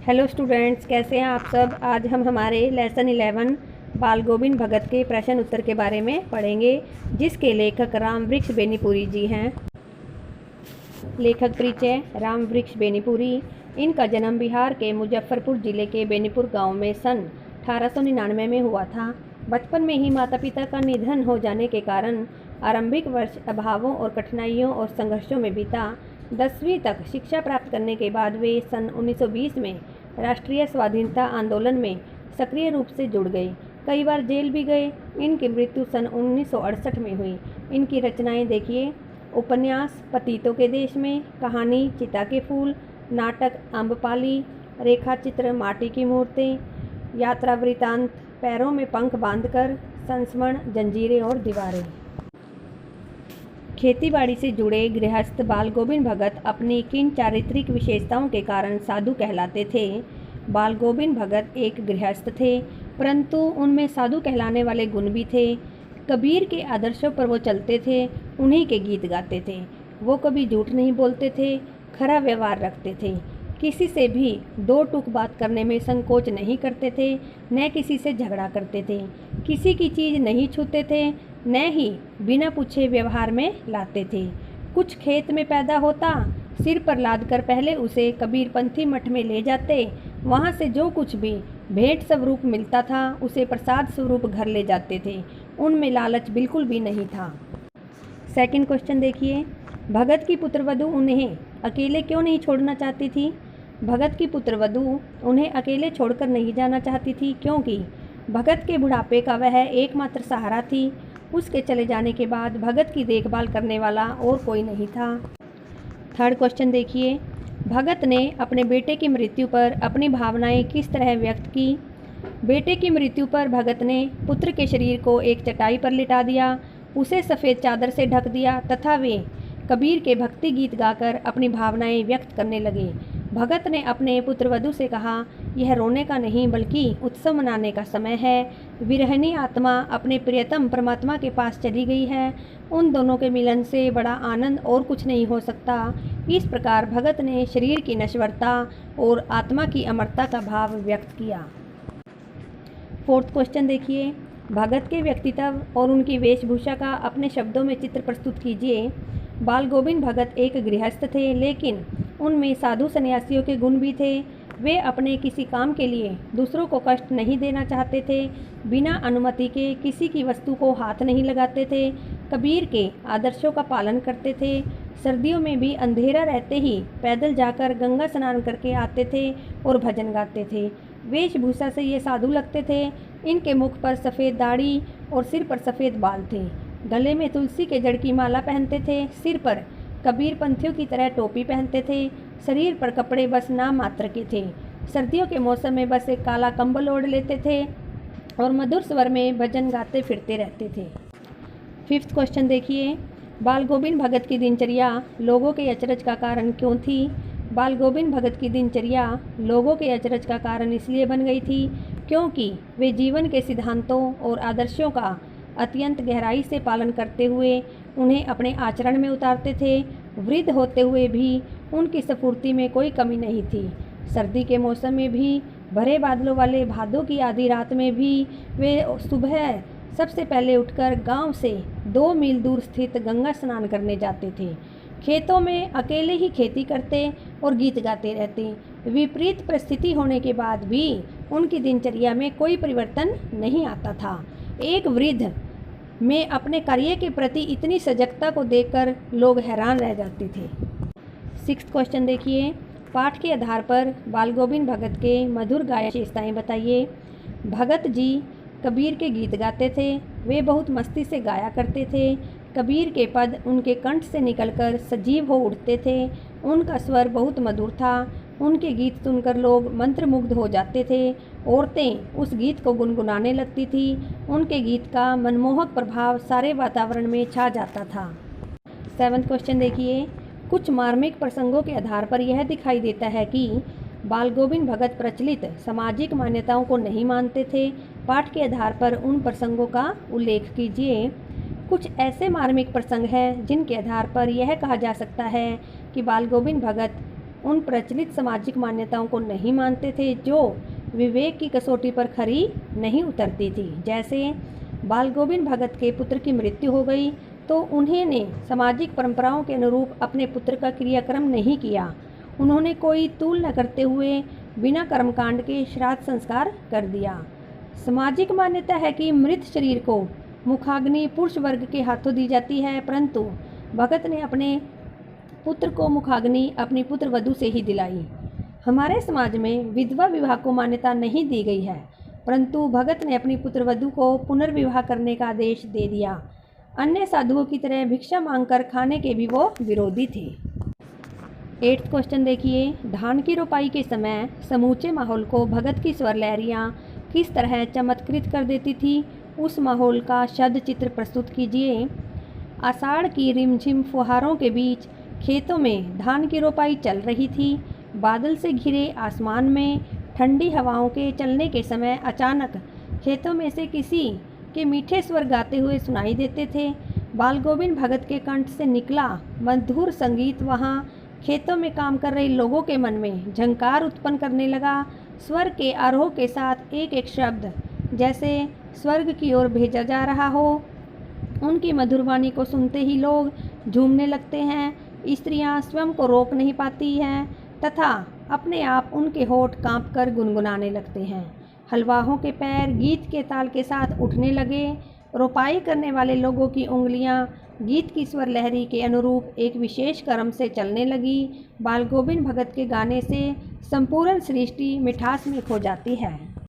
Hello students, कैसे हैं आप सब। आज हम हमारे लेसन 11 बाल गोविंद भगत के प्रश्न उत्तर के बारे में पढ़ेंगे, जिसके लेखक राम वृक्ष बेनीपुरी जी हैं। लेखक परिचय। राम वृक्ष बेनीपुरी, इनका जन्म बिहार के मुजफ्फरपुर जिले के बेनीपुर गांव में सन 1899 में हुआ था। बचपन में ही माता पिता का निधन हो जाने के कारण आरंभिक वर्ष अभावों और कठिनाइयों और संघर्षों में बीता। 10वीं तक शिक्षा प्राप्त करने के बाद वे सन 1920 में राष्ट्रीय स्वाधीनता आंदोलन में सक्रिय रूप से जुड़ गए। कई बार जेल भी गए। इनकी मृत्यु सन 1968 में हुई। इनकी रचनाएं देखिए। उपन्यास पतितों के देश में, कहानी चिता के फूल, नाटक अम्बपाली, रेखाचित्र माटी की मूर्तें, यात्रा वृतांत पैरों में पंख बांधकर, संस्मरण जंजीरें और दीवारें। खेतीबाड़ी से जुड़े गृहस्थ बाल गोविंद भगत अपनी किन चारित्रिक विशेषताओं के कारण साधु कहलाते थे। बाल गोविंद भगत एक गृहस्थ थे, परंतु उनमें साधु कहलाने वाले गुण भी थे। कबीर के आदर्शों पर वो चलते थे, उन्हीं के गीत गाते थे। वो कभी झूठ नहीं बोलते थे, खरा व्यवहार रखते थे। किसी से भी दो टूक बात करने में संकोच नहीं करते थे, न किसी से झगड़ा करते थे। किसी की चीज़ नहीं छूते थे, न ही बिना पूछे व्यवहार में लाते थे। कुछ खेत में पैदा होता, सिर पर लादकर पहले उसे कबीरपंथी मठ में ले जाते। वहाँ से जो कुछ भी भेंट स्वरूप मिलता था, उसे प्रसाद स्वरूप घर ले जाते थे। उनमें लालच बिल्कुल भी नहीं था। सेकंड क्वेश्चन देखिए। भगत की पुत्रवधू उन्हें अकेले क्यों नहीं छोड़ना चाहती थी। भगत की पुत्रवधू उन्हें अकेले छोड़कर नहीं जाना चाहती थी, क्योंकि भगत के बुढ़ापे का वह एकमात्र सहारा थी। उसके चले जाने के बाद भगत की देखभाल करने वाला और कोई नहीं था। थर्ड क्वेश्चन देखिए। भगत ने अपने बेटे की मृत्यु पर अपनी भावनाएं किस तरह व्यक्त की। बेटे की मृत्यु पर भगत ने पुत्र के शरीर को एक चटाई पर लिटा दिया, उसे सफ़ेद चादर से ढक दिया तथा वे कबीर के भक्ति गीत गाकर अपनी भावनाएं व्यक्त करने लगे। भगत ने अपने पुत्रवधू से कहा, यह रोने का नहीं बल्कि उत्सव मनाने का समय है। विरहिणी आत्मा अपने प्रियतम परमात्मा के पास चली गई है। उन दोनों के मिलन से बड़ा आनंद और कुछ नहीं हो सकता। इस प्रकार भगत ने शरीर की नश्वरता और आत्मा की अमरता का भाव व्यक्त किया। फोर्थ क्वेश्चन देखिए। भगत के व्यक्तित्व और उनकी वेशभूषा का अपने शब्दों में चित्र प्रस्तुत कीजिए। बाल गोविंद भगत एक गृहस्थ थे, लेकिन उनमें साधु सन्यासियों के गुण भी थे। वे अपने किसी काम के लिए दूसरों को कष्ट नहीं देना चाहते थे। बिना अनुमति के किसी की वस्तु को हाथ नहीं लगाते थे। कबीर के आदर्शों का पालन करते थे। सर्दियों में भी अंधेरा रहते ही पैदल जाकर गंगा स्नान करके आते थे और भजन गाते थे। वेशभूषा से ये साधु लगते थे। इनके मुख पर सफ़ेद दाढ़ी और सिर पर सफ़ेद बाल थे। गले में तुलसी के जड़ की माला पहनते थे। सिर पर कबीर पंथियों की तरह टोपी पहनते थे। शरीर पर कपड़े बस नाम मात्र के थे। सर्दियों के मौसम में बस एक काला कंबल ओढ़ लेते थे और मधुर स्वर में भजन गाते फिरते रहते थे। फिफ्थ क्वेश्चन देखिए। बाल गोविंद भगत की दिनचर्या लोगों के अचरज का कारण क्यों थी। बाल गोविंद भगत की दिनचर्या लोगों के अचरज का कारण इसलिए बन गई थी, क्योंकि वे जीवन के सिद्धांतों और आदर्शों का अत्यंत गहराई से पालन करते हुए उन्हें अपने आचरण में उतारते थे। वृद्ध होते हुए भी उनकी स्फूर्ति में कोई कमी नहीं थी। सर्दी के मौसम में भी, भरे बादलों वाले भादों की आधी रात में भी वे सुबह सबसे पहले उठकर गांव से 2 मील दूर स्थित गंगा स्नान करने जाते थे। खेतों में अकेले ही खेती करते और गीत गाते रहते। विपरीत परिस्थिति होने के बाद भी उनकी दिनचर्या में कोई परिवर्तन नहीं आता था। एक वृद्ध में अपने कार्य के प्रति इतनी सजगता को देखकर लोग हैरान रह जाते थे। सिक्स्थ क्वेश्चन देखिए। पाठ के आधार पर बाल गोविंद भगत के मधुर गायन विशेषताएं बताइए। भगत जी कबीर के गीत गाते थे। वे बहुत मस्ती से गाया करते थे। कबीर के पद उनके कंठ से निकलकर सजीव हो उठते थे। उनका स्वर बहुत मधुर था। उनके गीत सुनकर लोग मंत्रमुग्ध हो जाते थे। औरतें उस गीत को गुनगुनाने लगती थी। उनके गीत का मनमोहक प्रभाव सारे वातावरण में छा जाता था। 7वां क्वेश्चन देखिए। कुछ मार्मिक प्रसंगों के आधार पर यह दिखाई देता है कि बाल गोविंद भगत प्रचलित सामाजिक मान्यताओं को नहीं मानते थे। पाठ के आधार पर उन प्रसंगों का उल्लेख कीजिए। कुछ ऐसे मार्मिक प्रसंग हैं जिनके आधार पर यह कहा जा सकता है कि बाल गोविंद भगत उन प्रचलित सामाजिक मान्यताओं को नहीं मानते थे जो विवेक की कसौटी पर खरी नहीं उतरती थी। जैसे बाल गोविंद भगत के पुत्र की मृत्यु हो गई तो उन्होंने सामाजिक परंपराओं के अनुरूप अपने पुत्र का क्रियाक्रम नहीं किया। उन्होंने कोई तूल न करते हुए बिना कर्मकांड के श्राद्ध संस्कार कर दिया। सामाजिक मान्यता है कि मृत शरीर को मुखाग्नि पुरुष वर्ग के हाथों दी जाती है, परंतु भगत ने अपने पुत्र को मुखाग्नि अपनी पुत्र वधू से ही दिलाई। हमारे समाज में विधवा विवाह को मान्यता नहीं दी गई है, परंतु भगत ने अपनी पुत्र वधू को पुनर्विवाह करने का आदेश दे दिया। अन्य साधुओं की तरह भिक्षा मांगकर खाने के भी वो विरोधी थे। 8th क्वेश्चन देखिए, धान की रोपाई के समय समूचे माहौल को भगत की स्वर लहरियाँ किस तरह चमत्कृत कर देती थी, उस माहौल का शब्द चित्र प्रस्तुत कीजिए। आषाढ़ की रिमझिम फुहारों के बीच खेतों में धान की रोपाई चल रही थी। बादल से घिरे आसमान में ठंडी हवाओं के चलने के समय अचानक खेतों में से किसी के मीठे स्वर गाते हुए सुनाई देते थे। बाल गोविंद भगत के कंठ से निकला मधुर संगीत वहाँ खेतों में काम कर रहे लोगों के मन में झंकार उत्पन्न करने लगा। स्वर के आरोह के साथ एक एक शब्द जैसे स्वर्ग की ओर भेजा जा रहा हो। उनकी मधुर वाणी को सुनते ही लोग झूमने लगते हैं। स्त्रियां स्वयं को रोक नहीं पाती हैं तथा अपने आप उनके होठ कांपकर गुनगुनाने लगते हैं। हलवाहों के पैर गीत के ताल के साथ उठने लगे। रोपाई करने वाले लोगों की उंगलियां गीत की स्वर लहरी के अनुरूप एक विशेष क्रम से चलने लगी। बाल गोविंद भगत के गाने से संपूर्ण सृष्टि मिठास में खो जाती है।